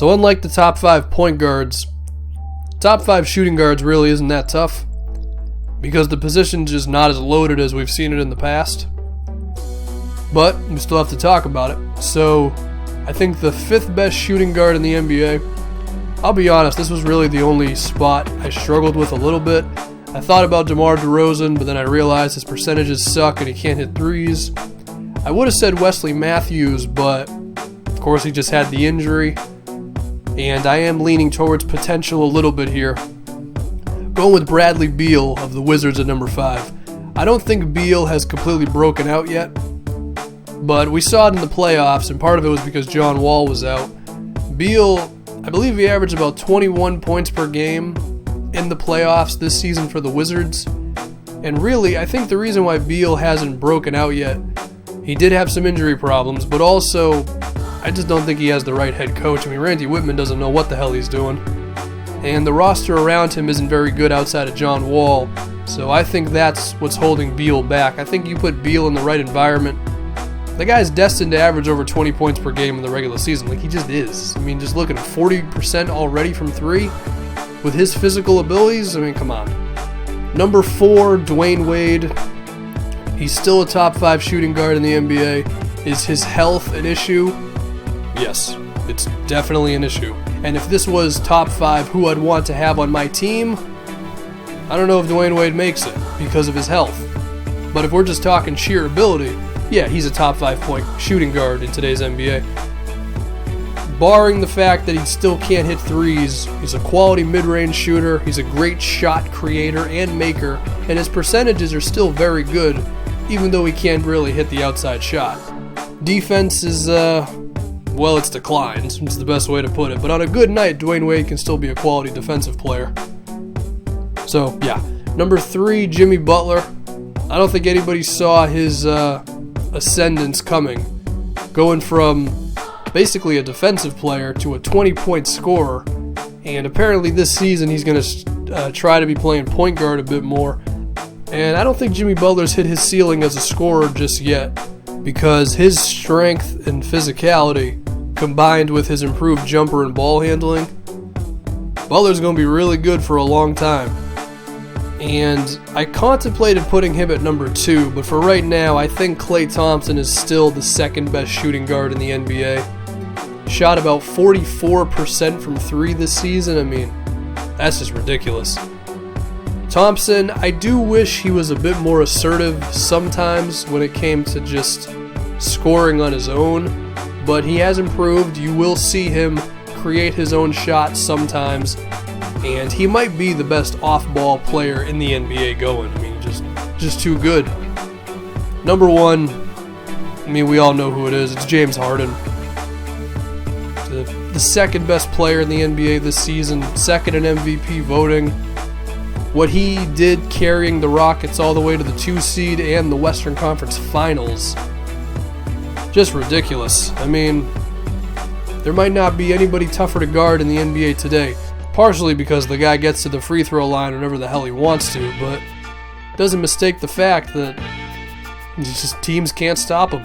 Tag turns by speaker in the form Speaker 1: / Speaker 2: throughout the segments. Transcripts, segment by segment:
Speaker 1: So unlike the top 5 point guards, top 5 shooting guards really isn't that tough because the position's just not as loaded as we've seen it in the past. But we still have to talk about it. So I think the 5th best shooting guard in the NBA, I'll be honest, this was really the only spot I struggled with a little bit. I thought about DeMar DeRozan, but then I realized his percentages suck and he can't hit threes. I would have said Wesley Matthews, but of course he just had the injury. And I am leaning towards potential a little bit here. Going with Bradley Beal of the Wizards at number 5. I don't think Beal has completely broken out yet, but we saw it in the playoffs, and part of it was because John Wall was out. Beal, I believe he averaged about 21 points per game in the playoffs this season for the Wizards. And really, I think the reason why Beal hasn't broken out yet, he did have some injury problems, but also I just don't think he has the right head coach. I mean, Randy Whitman doesn't know what the hell he's doing. And the roster around him isn't very good outside of John Wall. So I think that's what's holding Beal back. I think you put Beal in the right environment, the guy's destined to average over 20 points per game in the regular season. Like, he just is. I mean, just look at 40% already from 3 with his physical abilities. I mean, come on. Number 4, DWade. He's still a top 5 shooting guard in the NBA. Is his health an issue? Yes, it's definitely an issue. And if this was top 5 who I'd want to have on my team, I don't know if DWade makes it because of his health. But if we're just talking sheer ability, yeah, he's a top 5 point shooting guard in today's NBA. Barring the fact that he still can't hit threes, he's a quality mid-range shooter, he's a great shot creator and maker, and his percentages are still very good, even though he can't really hit the outside shot. Defense is, well, it's declined. It's the best way to put it. But on a good night, DWade can still be a quality defensive player. So, yeah. Number 3, Jimmy Butler. I don't think anybody saw his ascendance coming. Going from basically a defensive player to a 20-point scorer. And apparently this season he's going to try to be playing point guard a bit more. And I don't think Jimmy Butler's hit his ceiling as a scorer just yet, because his strength and physicality combined with his improved jumper and ball handling, Butler's going to be really good for a long time. And I contemplated putting him at number 2, but for right now, I think Klay Thompson is still the 2nd best shooting guard in the NBA. Shot about 44% from 3 this season. I mean, that's just ridiculous. Thompson, I do wish he was a bit more assertive sometimes when it came to just scoring on his own, but he has improved. You will see him create his own shots sometimes, and he might be the best off-ball player in the NBA going. I mean, just too good. Number 1, I mean, we all know who it is. It's James Harden. The 2nd best player in the NBA this season, 2nd in MVP voting. What he did carrying the Rockets all the way to the 2 seed and the Western Conference Finals, just ridiculous. I mean, there might not be anybody tougher to guard in the NBA today, partially because the guy gets to the free throw line whenever the hell he wants to, but doesn't mistake the fact that just teams can't stop him.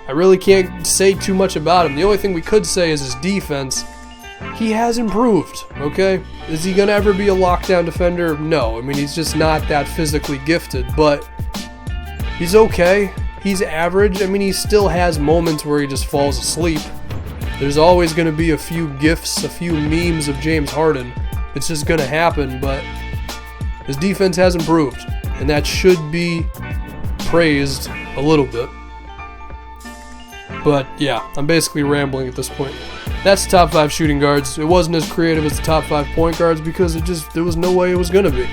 Speaker 1: I really can't say too much about him. The only thing we could say is his defense. He has improved, okay? Is he going to ever be a lockdown defender? No. I mean, he's just not that physically gifted, but he's okay. He's average. I mean, he still has moments where he just falls asleep. There's always going to be a few gifs, a few memes of James Harden. It's just going to happen, but his defense has improved, and that should be praised a little bit. But yeah, I'm basically rambling at this point. That's the top 5 shooting guards. It wasn't as creative as the top 5 point guards because there was no way it was going to be.